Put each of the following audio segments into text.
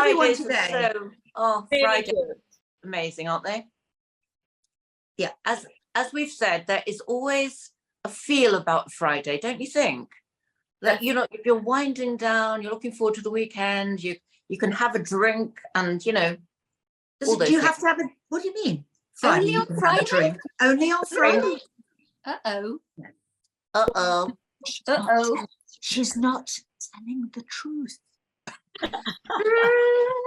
everyone Fridays today. Really Fridays good. Amazing, aren't they? Yeah. As we've said, there is always a feel about Friday, don't you think? That if you're winding down, you're looking forward to the weekend, you can have a drink and Do you have to have a, what do you mean? Only you on can have a Friday? drink. Only on Friday? Uh-oh. Uh-oh. She's not telling the truth.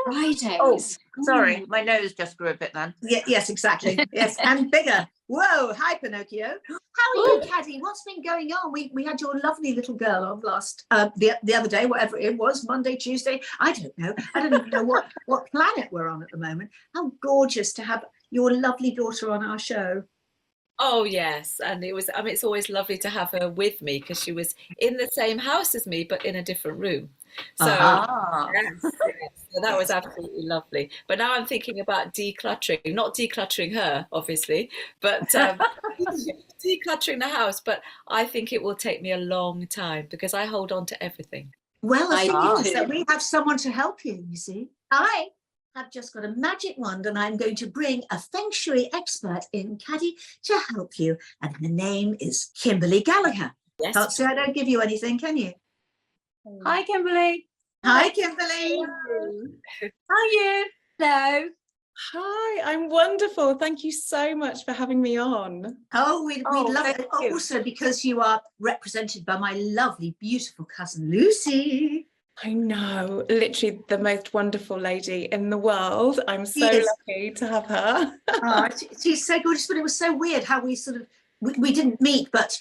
Fridays. Oh, sorry, my nose just grew a bit then. Yeah, yes, exactly. Yes, and bigger. Whoa, hi Pinocchio. How are you, Caddy? What's been going on? We had your lovely little girl on last the other day, whatever it was, Monday, Tuesday. I don't know. I don't even know what planet we're on at the moment. How gorgeous to have your lovely daughter on our show. Oh yes, and it's always lovely to have her with me because she was in the same house as me but in a different room. So yes, so that was absolutely lovely. But now I'm thinking about decluttering, not decluttering her, obviously, but decluttering the house. But I think it will take me a long time because I hold on to everything. Well, the thing is that we have someone to help you, you see. I've just got a magic wand and I'm going to bring a feng shui expert in, Caddy, to help you. And her name is Kimberly Gallagher. Yes. Can't say I don't give you anything, can you? Hi, Kimberly. Hi, Kimberly. How are you? Hello. Hi, I'm wonderful. Thank you so much for having me on. Oh, we'd love it. Also, because you are represented by my lovely, beautiful cousin, Lucy. I know, literally the most wonderful lady in the world. I'm so lucky to have her. She's so gorgeous, but it was so weird how we sort of, we didn't meet, but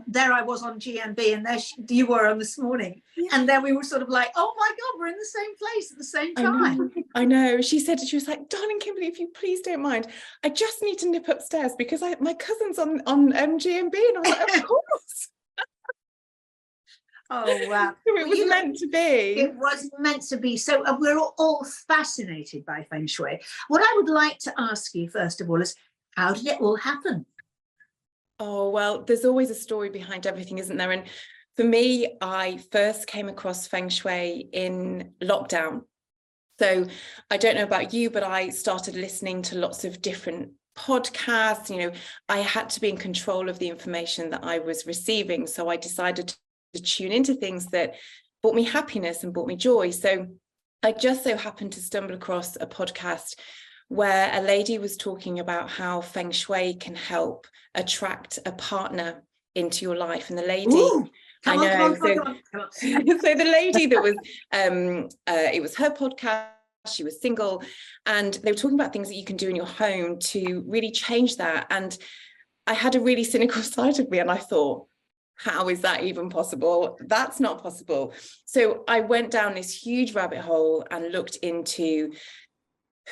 there I was on GMB and there you were on this morning. Yeah. And then we were sort of like, oh my God, we're in the same place at the same time. I know. She was like, darling Kimberly, if you please don't mind, I just need to nip upstairs because my cousin's on GMB. And I was like, of course. Oh, wow. It was meant to be. It was meant to be. So we're all fascinated by feng shui. What I would like to ask you, first of all, is how did it all happen? Oh, well, there's always a story behind everything, isn't there? And for me, I first came across feng shui in lockdown. So I don't know about you, but I started listening to lots of different podcasts. I had to be in control of the information that I was receiving. So I decided to tune into things that brought me happiness and brought me joy. So I just so happened to stumble across a podcast where a lady was talking about how feng shui can help attract a partner into your life. And the lady, come on. So the lady that was, it was her podcast, she was single, and they were talking about things that you can do in your home to really change that. And I had a really cynical side of me and I thought, how is that even possible? That's not possible. So I went down this huge rabbit hole and looked into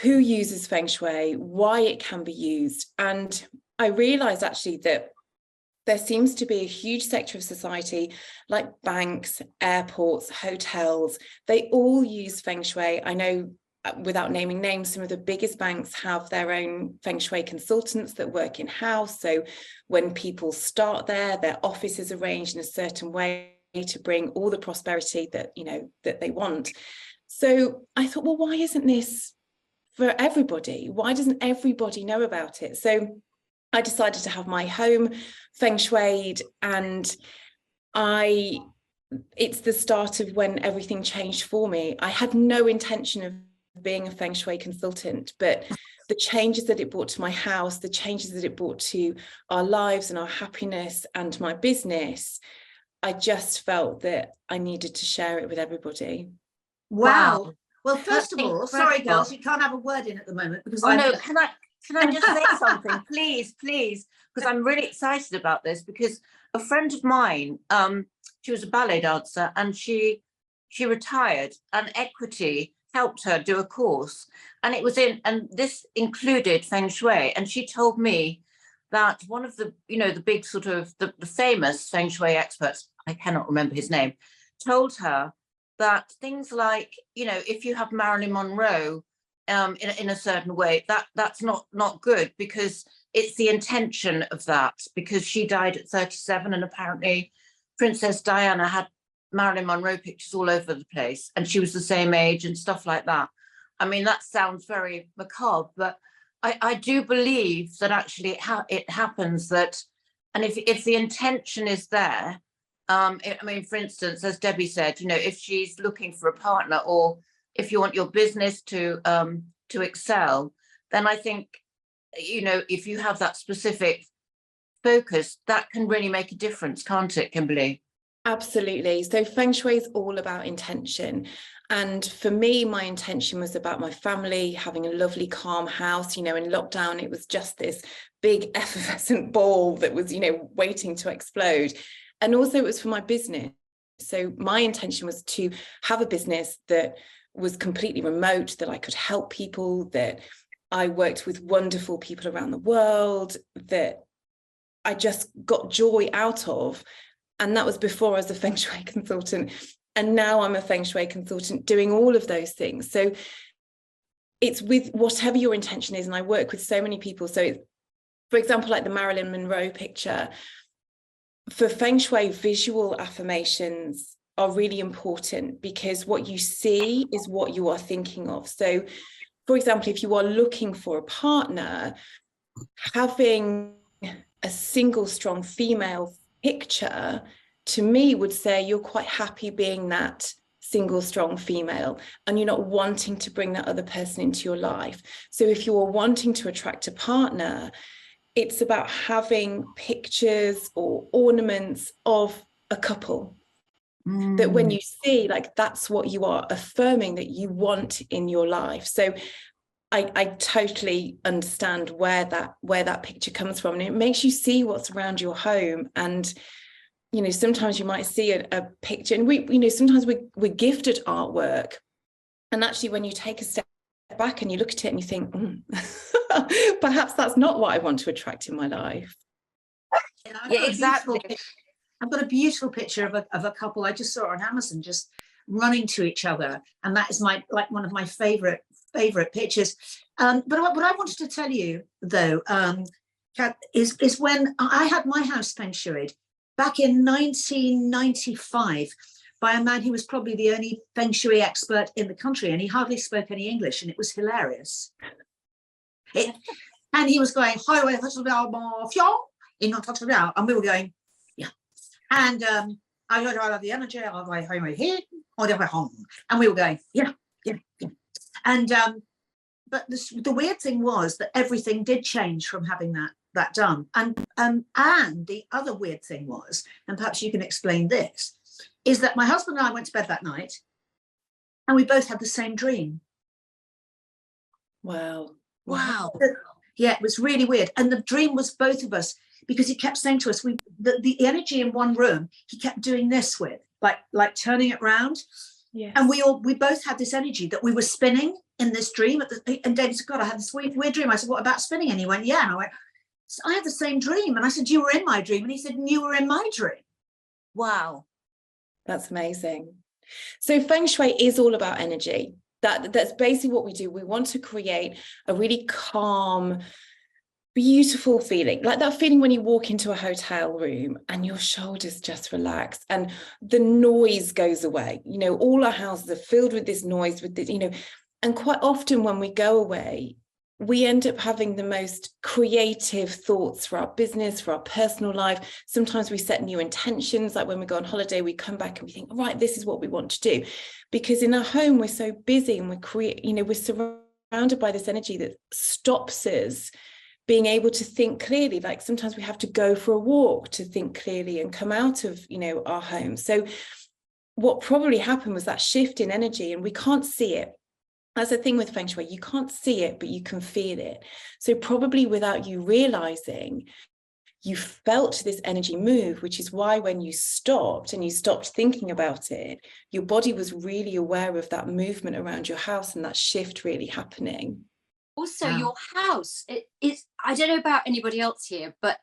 who uses feng shui, why it can be used. And I realized actually that there seems to be a huge sector of society like banks, airports, hotels, they all use feng shui. I know, without naming names, some of the biggest banks have their own feng shui consultants that work in-house. So when people start there, their office is arranged in a certain way to bring all the prosperity that, that they want. So I thought, well, why isn't this for everybody? Why doesn't everybody know about it? So I decided to have my home feng shuied, and it's the start of when everything changed for me. I had no intention of being a feng shui consultant, but the changes that it brought to my house, the changes that it brought to our lives and our happiness and my business, I just felt that I needed to share it with everybody. Wow. Well, first of all, sorry girls, you can't have a word in at the moment because can I just say something, please, because I'm really excited about this, because a friend of mine, she was a ballet dancer and she retired, and Equity helped her do a course, and and this included feng shui, and she told me that one of the the big sort of the famous feng shui experts, I cannot remember his name, told her that things like if you have Marilyn Monroe in a certain way, that's not good, because it's the intention of that, because she died at 37 and apparently Princess Diana had Marilyn Monroe pictures all over the place and she was the same age and stuff like that. I mean, that sounds very macabre, but I do believe that actually it happens that, and if the intention is there, I mean, for instance, as Debbie said, you know, if she's looking for a partner, or if you want your business to excel, then I think, you know, if you have that specific focus, that can really make a difference, can't it, Kimberly? Absolutely. So feng shui is all about intention. And for me, my intention was about my family, having a lovely, calm house. You know, in lockdown, it was just this big effervescent ball that was, you know, waiting to explode. And also it was for my business. So my intention was to have a business that was completely remote, that I could help people, that I worked with wonderful people around the world, that I just got joy out of. And that was before I was a feng shui consultant. And now I'm a feng shui consultant doing all of those things. So it's with whatever your intention is. And I work with so many people. So it's, for example, like the Marilyn Monroe picture, for feng shui, visual affirmations are really important, because what you see is what you are thinking of. So, for example, if you are looking for a partner, having a single strong female picture, to me, would say you're quite happy being that single strong female, and you're not wanting to bring that other person into your life. So if you are wanting to attract a partner, it's about having pictures or ornaments of a couple that when you see, like, that's what you are affirming that you want in your life. So I totally understand where that picture comes from, and it makes you see what's around your home. And you know, sometimes you might see a picture, and we, you know, sometimes we're gifted artwork, and actually when you take a step back and you look at it and you think, perhaps that's not what I want to attract in my life. Yeah, exactly. I've got a beautiful picture of a couple I just saw on Amazon, just running to each other, and that is one of my favorite pictures. But what I wanted to tell you though, Kat, is when I had my house feng shuied back in 1995 by a man who was probably the only feng shui expert in the country, and he hardly spoke any English, and it was hilarious. And he was going, and we were going, yeah. And I heard the energy of my head, and we were going, yeah. And but the weird thing was that everything did change from having that done. And the other weird thing was, and perhaps you can explain this, is that my husband and I went to bed that night, and we both had the same dream. Wow. Yeah, it was really weird. And the dream was both of us, because he kept saying to us, the energy in one room, he kept doing this with, like turning it round. Yes. And we both had this energy that we were spinning in this dream. And David said, God, I had this weird dream. I said, what about spinning? And he went, yeah. And I went, so I had the same dream. And I said, you were in my dream. And he said, you were in my dream. Wow. That's amazing. So feng shui is all about energy. That's basically what we do. We want to create a really calm, beautiful feeling, like that feeling when you walk into a hotel room and your shoulders just relax and the noise goes away. You know, all our houses are filled with this noise, with this, you know, and quite often when we go away, we end up having the most creative thoughts for our business, for our personal life. Sometimes we set new intentions, like when we go on holiday, we come back and we think, right, this is what we want to do. Because in our home, we're so busy and we're surrounded by this energy that stops us being able to think clearly. Like sometimes we have to go for a walk to think clearly and come out of, you know, our home. So what probably happened was that shift in energy, and we can't see it. That's the thing with feng shui, you can't see it, but you can feel it. So probably without you realizing, you felt this energy move, which is why when you stopped thinking about it, your body was really aware of that movement around your house and that shift really happening. Also, your house, I don't know about anybody else here, but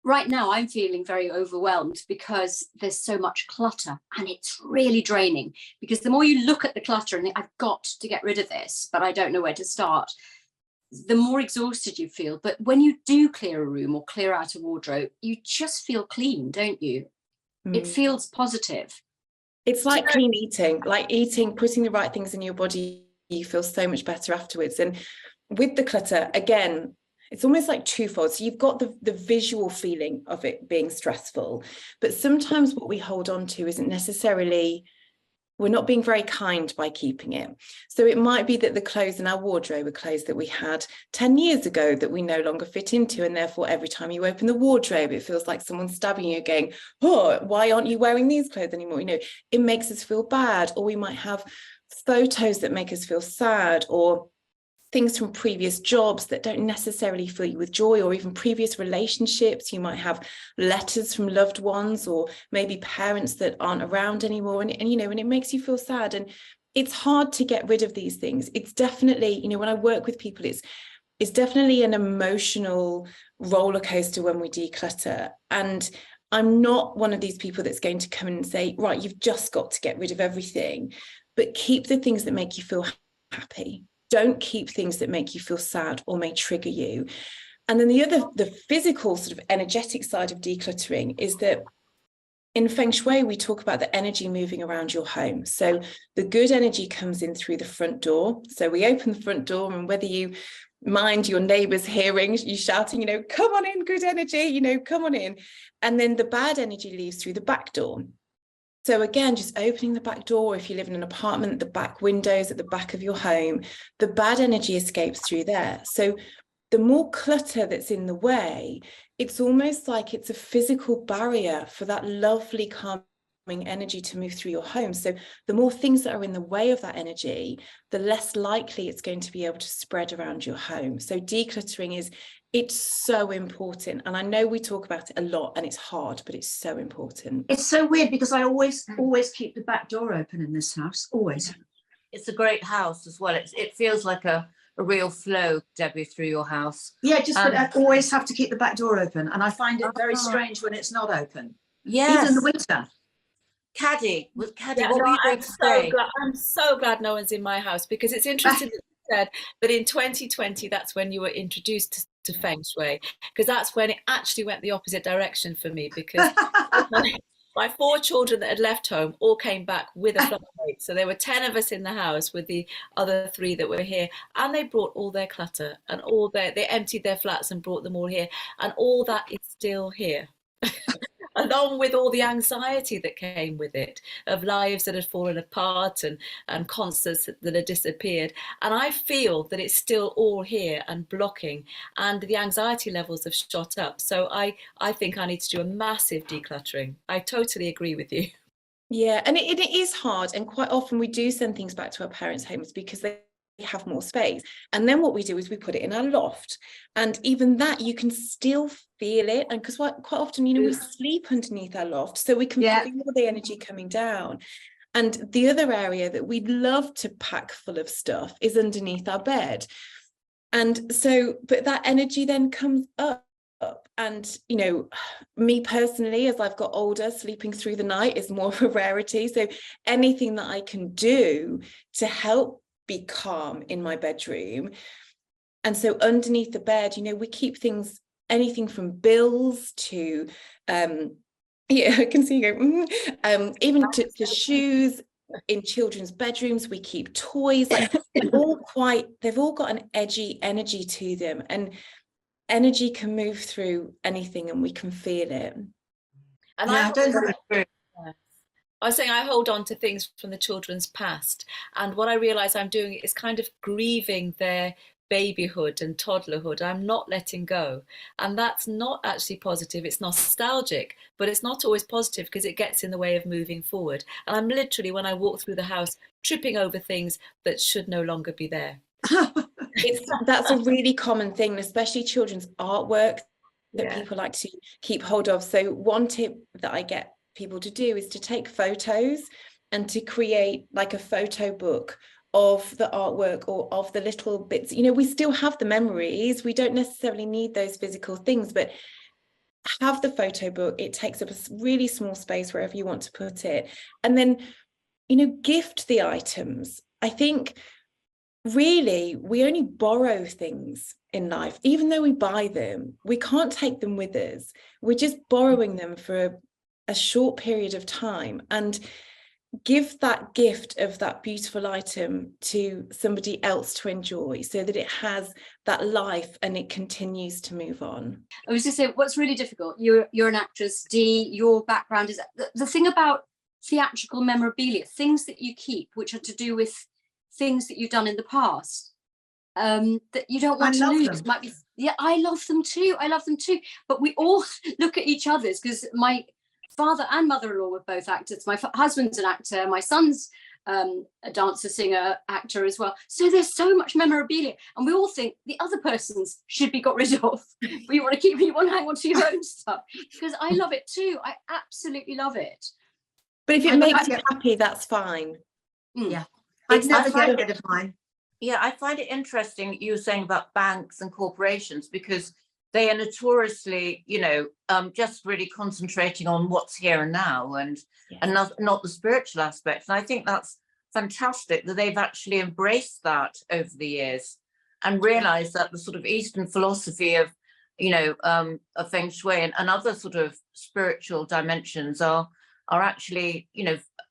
right now I'm feeling very overwhelmed because there's so much clutter, and it's really draining, because the more you look at the clutter and think, I've got to get rid of this, but I don't know where to start, the more exhausted you feel. But when you do clear a room or clear out a wardrobe, you just feel clean, don't you? It feels positive. It's like clean eating, putting the right things in your body you feel so much better afterwards. And with the clutter, again, it's almost like twofold. So you've got the visual feeling of it being stressful, but sometimes what we hold on to isn't necessarily, we're not being very kind by keeping it. So it might be that the clothes in our wardrobe are clothes that we had 10 years ago that we no longer fit into, and therefore every time you open the wardrobe, it feels like someone's stabbing you going, oh, why aren't you wearing these clothes anymore? You know, it makes us feel bad. Or we might have photos that make us feel sad, or things from previous jobs that don't necessarily fill you with joy, or even previous relationships. You might have letters from loved ones, or maybe parents that aren't around anymore, and you know, and it makes you feel sad. And it's hard to get rid of these things. It's definitely, you know, when I work with people, it's definitely an emotional roller coaster when we declutter. And I'm not one of these people that's going to come in and say, right, you've just got to get rid of everything, but keep the things that make you feel happy. Don't keep things that make you feel sad or may trigger you. And then the physical sort of energetic side of decluttering is that in feng shui, we talk about the energy moving around your home. So the good energy comes in through the front door. So we open the front door, and whether you mind your neighbors hearing you shouting, you know, come on in, good energy, you know, come on in. And then the bad energy leaves through the back door. So again, just opening the back door, if you live in an apartment, the back windows at the back of your home, the bad energy escapes through there. So the more clutter that's in the way, it's almost like it's a physical barrier for that lovely calming energy to move through your home. So the more things that are in the way of that energy, the less likely it's going to be able to spread around your home. So decluttering it's so important. And I know we talk about it a lot and it's hard, but it's so important. It's so weird because I always keep the back door open in this house, always. It's a great house as well. It feels like a real flow, Debbie, through your house. Yeah, just but I always have to keep the back door open, and I find it very strange when it's not open. Yes. Even in the winter. Caddy, what Yeah, were you going to say? I'm so glad no one's in my house, because it's interesting that you said that in 2020, that's when you were introduced to feng shui, because that's when it actually went the opposite direction for me, because my 4 children that had left home all came back with a flatmate. So there were 10 of us in the house with the other 3 that were here, and they brought all their clutter and they emptied their flats and brought them all here, and all that is still here. Along with all the anxiety that came with it, of lives that had fallen apart and concerts that had disappeared. And I feel that it's still all here and blocking, and the anxiety levels have shot up. So I think I need to do a massive decluttering. I totally agree with you. Yeah, and it is hard. And quite often we do send things back to our parents' homes because they have more space. And then what we do is we put it in our loft, and even that you can still feel it. And because quite often, you know, we sleep underneath our loft, so we can feel the energy coming down. And the other area that we'd love to pack full of stuff is underneath our bed. And so, but that energy then comes up. And, you know, me personally, as I've got older, sleeping through the night is more of a rarity. So anything that I can do to help be calm in my bedroom. And so underneath the bed, you know, we keep things, anything from bills to I can see you go, even to shoes. In children's bedrooms, we keep toys. Like they've all got an edgy energy to them, and energy can move through anything and we can feel it. And I was saying I hold on to things from the children's past, and what I realise I'm doing is kind of grieving their babyhood and toddlerhood. I'm not letting go, and that's not actually positive. It's nostalgic, but it's not always positive because it gets in the way of moving forward. And I'm literally, when I walk through the house, tripping over things that should no longer be there. That's a really common thing, especially children's artwork that people like to keep hold of. So one tip that I get people to do is to take photos and to create like a photo book of the artwork or of the little bits. You know, we still have the memories, we don't necessarily need those physical things, but have the photo book. It takes up a really small space wherever you want to put it, and then, you know, gift the items. I think really we only borrow things in life. Even though we buy them, we can't take them with us. We're just borrowing them for a short period of time. And give that gift of that beautiful item to somebody else to enjoy, so that it has that life and it continues to move on. I was just saying, what's really difficult, you're an actress, Dee, your background is the thing about theatrical memorabilia, things that you keep which are to do with things that you've done in the past, that you don't want to lose. Might be, yeah, I love them too, but we all look at each other's, because my father and mother-in-law were both actors. My husband's an actor, my son's a dancer, singer, actor as well. So there's so much memorabilia, and we all think the other person's should be got rid of, but you want to hang on to your own stuff, because I love it too. I absolutely love it. But if it makes you happy, that's fine. Yeah, I'd never get rid of mine. Yeah, I find it interesting you were saying about banks and corporations, because they are notoriously, just really concentrating on what's here and now, and not the spiritual aspect. And I think that's fantastic that they've actually embraced that over the years and realized that the sort of Eastern philosophy of, of feng shui and other sort of spiritual dimensions are actually,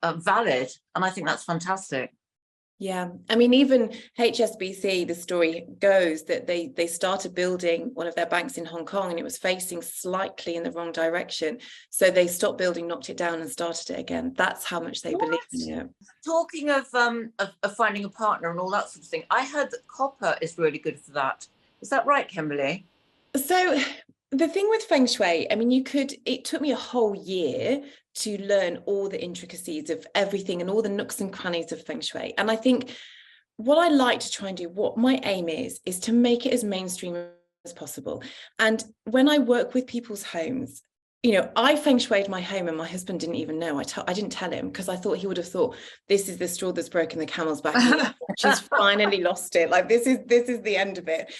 valid. And I think that's fantastic. Yeah, I mean, even HSBC, the story goes that they started building one of their banks in Hong Kong, and it was facing slightly in the wrong direction. So they stopped building, knocked it down, and started it again. That's how much they believe in it. Talking of finding a partner and all that sort of thing, I heard that copper is really good for that. Is that right, Kimberly? So the thing with feng shui, I mean, it took me a whole year to learn all the intricacies of everything and all the nooks and crannies of feng shui. And I think what I like to try and do, what my aim is to make it as mainstream as possible. And when I work with people's homes, I feng shuied my home, and my husband didn't even know. I didn't tell him, because I thought he would have thought, this is the straw that's broken the camel's back. She's finally lost it. Like, this is the end of it.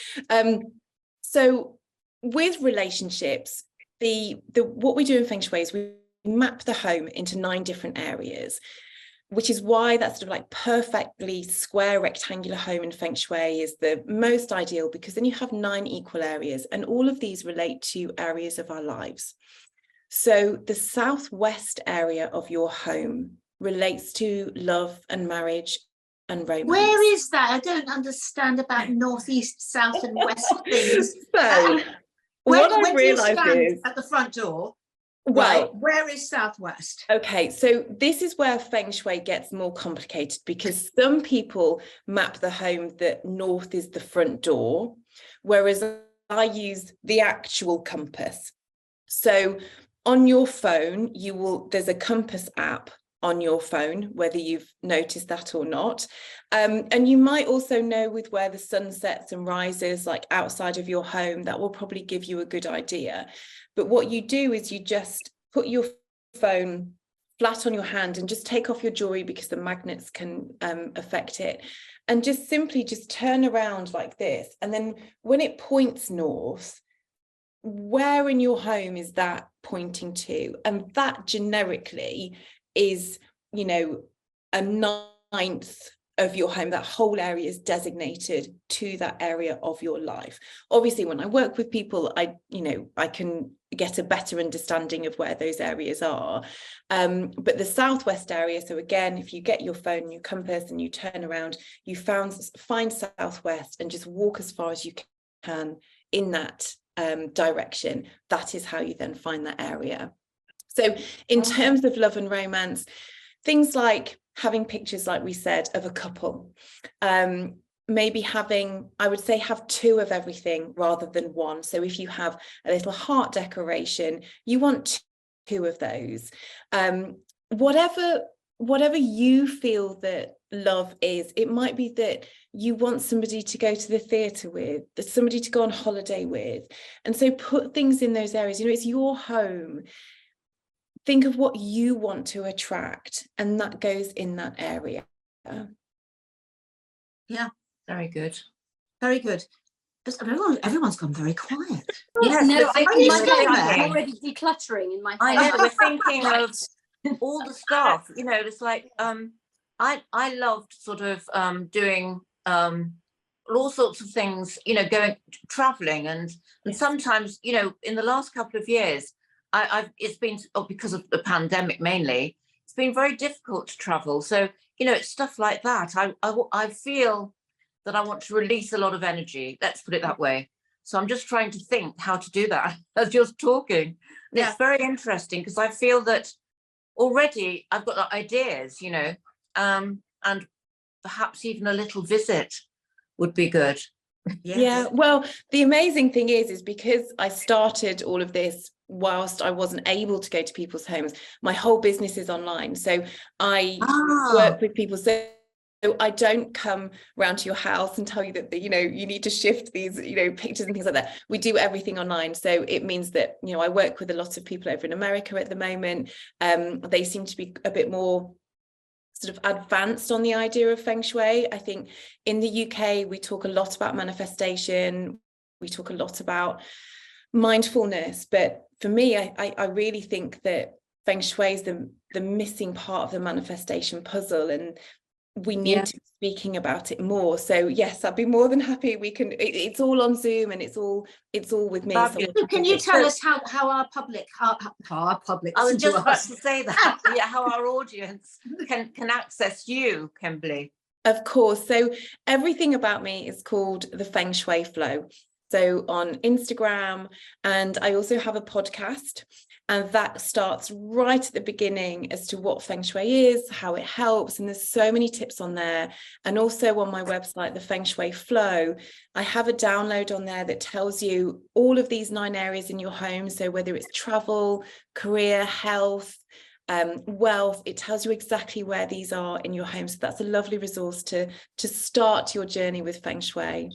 So with relationships, what we do in feng shui is we map the home into 9 different areas, which is why that sort of like perfectly square rectangular home in feng shui is the most ideal, because then you have 9 equal areas, and all of these relate to areas of our lives. So the southwest area of your home relates to love and marriage and romance. Where is that? I don't understand about northeast, south and west things. So what I realised is at the front door. Well, where is southwest? Okay, so this is where feng shui gets more complicated, because some people map the home that north is the front door, whereas I use the actual compass. So on your phone, there's a compass app on your phone, whether you've noticed that or not. And you might also know with where the sun sets and rises, like outside of your home, that will probably give you a good idea. But what you do is you just put your phone flat on your hand and just take off your jewelry, because the magnets can affect it. And just simply turn around like this. And then when it points north, where in your home is that pointing to? And that generically is, a 9th of your home. That whole area is designated to that area of your life. Obviously, when I work with people, I can get a better understanding of where those areas are. But the southwest area, so again, if you get your phone and your compass and you turn around, you find southwest and just walk as far as you can in that direction. That is how you then find that area. So in terms of love and romance, things like having pictures, like we said, of a couple, maybe I would say have 2 of everything rather than 1. So if you have a little heart decoration, you want 2 of those. Whatever you feel that love is, it might be that you want somebody to go to the theatre with, somebody to go on holiday with. And so put things in those areas. It's your home. Think of what you want to attract, and that goes in that area. Yeah, very good. Very good. Everyone's gone very quiet. Yes, no, I'm already decluttering in my head. I know, we're thinking of all the stuff. It's like I loved sort of doing all sorts of things, going traveling, and sometimes, in the last couple of years, it's been because of the pandemic mainly, it's been very difficult to travel. So, you know, it's stuff like that. I feel that I want to release a lot of energy. Let's put it that way. So I'm just trying to think how to do that as you're talking. And it's very interesting because I feel that already I've got ideas, you know, and perhaps even a little visit would be good. Yes. Yeah, well, the amazing thing is because I started all of this whilst I wasn't able to go to people's homes, my whole business is online. So I work with people. So I don't come round to your house and tell you that, you know, you need to shift these, you know, pictures and things like that. We do everything online. So it means that, you know, I work with a lot of people over in America at the moment. They seem to be a bit more sort of advanced on the idea of feng shui. I think in the UK, we talk a lot about manifestation. We talk a lot about mindfulness. But for me, I really think that feng shui is the missing part of the manifestation puzzle. And we need to be speaking about it more. So yes, I'd be more than happy. We can, it's all on Zoom and it's all with me. So can you tell us how our public, our public, I was just about to say that, how our audience can access you, Kimberly. Of course. So everything about me is called the Feng Shui Flow. So on Instagram, and I also have a podcast, and that starts right at the beginning as to what feng shui is, how it helps, and there's so many tips on there. And also on my website, the Feng Shui Flow, I have a download on there that tells you all of these 9 areas in your home. So whether it's travel, career, health, wealth, it tells you exactly where these are in your home. So that's a lovely resource to start your journey with feng shui.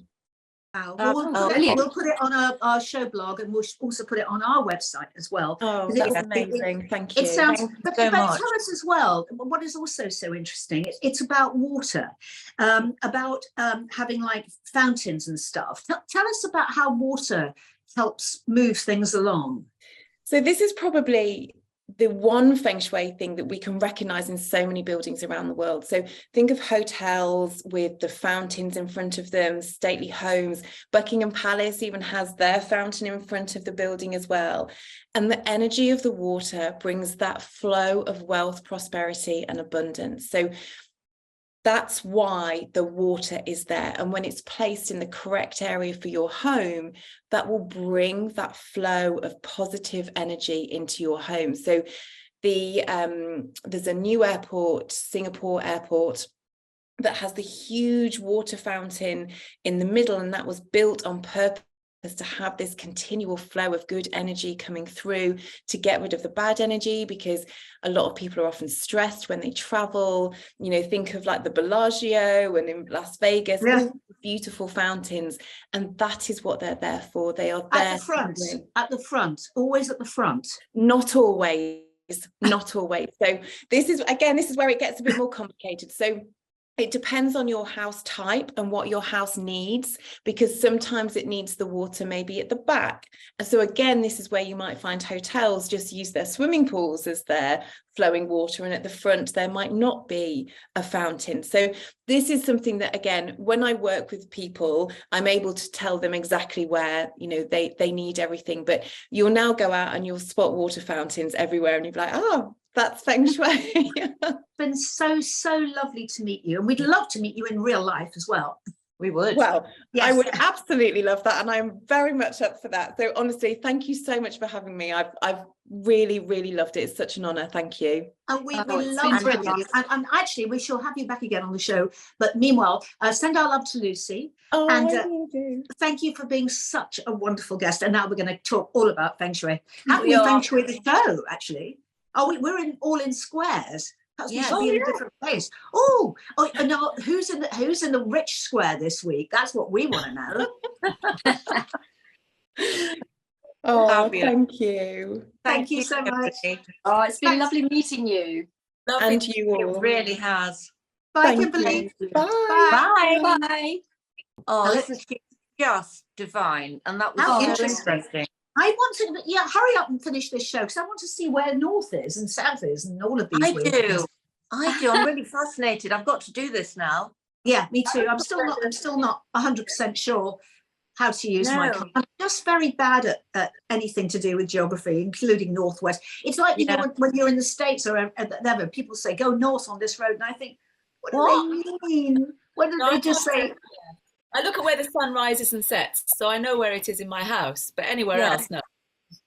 We'll put it on our show blog, and we'll also put it on our website as well. Oh, that's amazing. Thank you. It sounds, but so much. tell us as well, what is also so interesting, it's about water, about having like fountains and stuff. Tell us about how water helps move things along. So this is probably the one feng shui thing that we can recognize in so many buildings around the world. So think of hotels with the fountains in front of them, stately homes. Buckingham Palace even has their fountain in front of the building as well. And the energy of the water brings that flow of wealth, prosperity, and abundance. So that's why the water is there. And when it's placed in the correct area for your home, that will bring that flow of positive energy into your home. So there's a new airport, Singapore Airport, that has the huge water fountain in the middle, and that was built on purpose to have this continual flow of good energy coming through to get rid of the bad energy, because a lot of people are often stressed when they travel. You know, think of like the Bellagio and in Las Vegas, all beautiful fountains, and that is what they're there for. They are there at the front, always at the front. Not always, not always. So this is where it gets a bit more complicated. So it depends on your house type and what your house needs, because sometimes it needs the water maybe at the back. And so again, this is where you might find hotels just use their swimming pools as their flowing water, and at the front there might not be a fountain. So this is something that, again, when I work with people, I'm able to tell them exactly where, you know, they need everything. But you'll now go out and you'll spot water fountains everywhere, and you'll be like, oh, that's feng shui. It's been so lovely to meet you, and we'd love to meet you in real life as well. We would. Well, yes. I would absolutely love that, and I'm very much up for that. So honestly, thank you so much for having me. I've really loved it. It's such an honor. Thank you. And we love you. And actually, we shall have you back again on the show. But meanwhile, send our love to Lucy. Oh, and I will do. Thank you for being such a wonderful guest. And now we're going to talk all about feng shui. How can we feng shui the show, actually? Oh, we're all in squares. Perhaps we should be in a different place. Oh, and now who's in the rich square this week? That's what we want to know. Oh, thank you. Thank you so much. Oh, it's been lovely meeting you. Lovely and you all. It really has. Bye, Kimberly. Bye. Bye. Oh, listen, she's just divine, and that was so interesting. I want to, hurry up and finish this show, because I want to see where north is and south is and all of these. I do. I'm really fascinated. I've got to do this now. Yeah, me too. I'm still not 100% sure. how to use my No. I'm just very bad at anything to do with geography, including northwest. It's like, you know, when you're in the States or whatever, people say, go north on this road. And I think, what do they mean? What do they just say? I look at where the sun rises and sets, so I know where it is in my house, but anywhere else, no.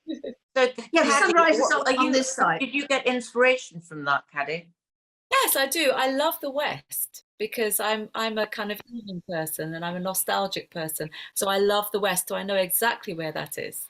So, Yeah, the Caddy, sun rises what- on this side. Did you get inspiration from that, Caddy? Yes, I do. I love the West because I'm a kind of evening person and I'm a nostalgic person. So I love the West, so I know exactly where that is.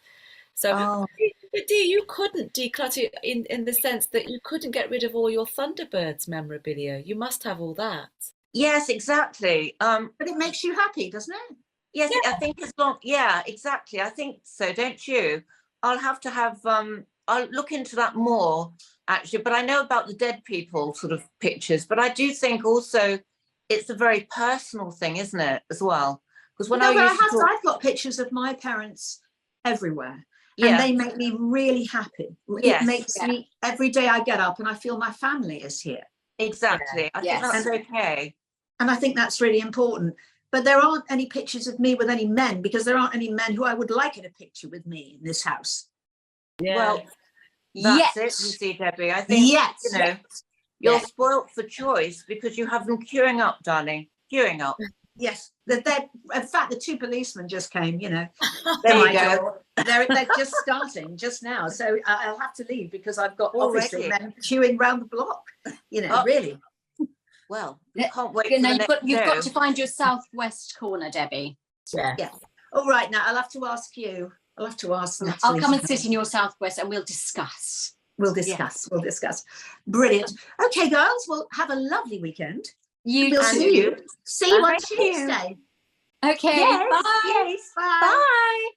So but Dee, you couldn't declutter in the sense that you couldn't get rid of all your Thunderbirds memorabilia. You must have all that. Yes, exactly. But it makes you happy, doesn't it? Yes, I think as long, yeah, exactly. I think so, don't you? I'll have to have, I'll look into that more, actually. But I know about the dead people sort of pictures. But I do think also it's a very personal thing, isn't it, as well? Because when I've got pictures of my parents everywhere. And they make me really happy. Yes, it makes me, every day I get up and I feel my family is here. Exactly. I think that's okay. And I think that's really important. But there aren't any pictures of me with any men, because there aren't any men who I would like in a picture with me in this house. Yeah. Well, that's it, you see, Debbie. I think, you know, you're spoilt for choice because you have them queuing up, darling. Queuing up. Yes. In fact, the 2 policemen just came, you know. There you go. They're just starting just now. So I'll have to leave because I've got obviously Already? men queuing round the block, you know, really. Well, you can't wait You for know, the next you've got show. to find your southwest corner, Debbie. Yeah. All right, now I'll have to ask you. I'll have to ask Natalie. I'll come and sit in your southwest and we'll discuss. We'll discuss. We'll discuss. Brilliant. Okay, girls. Well, have a lovely weekend. You See you on Thank you. Tuesday. Okay. Yes, Bye. yes, bye. Bye.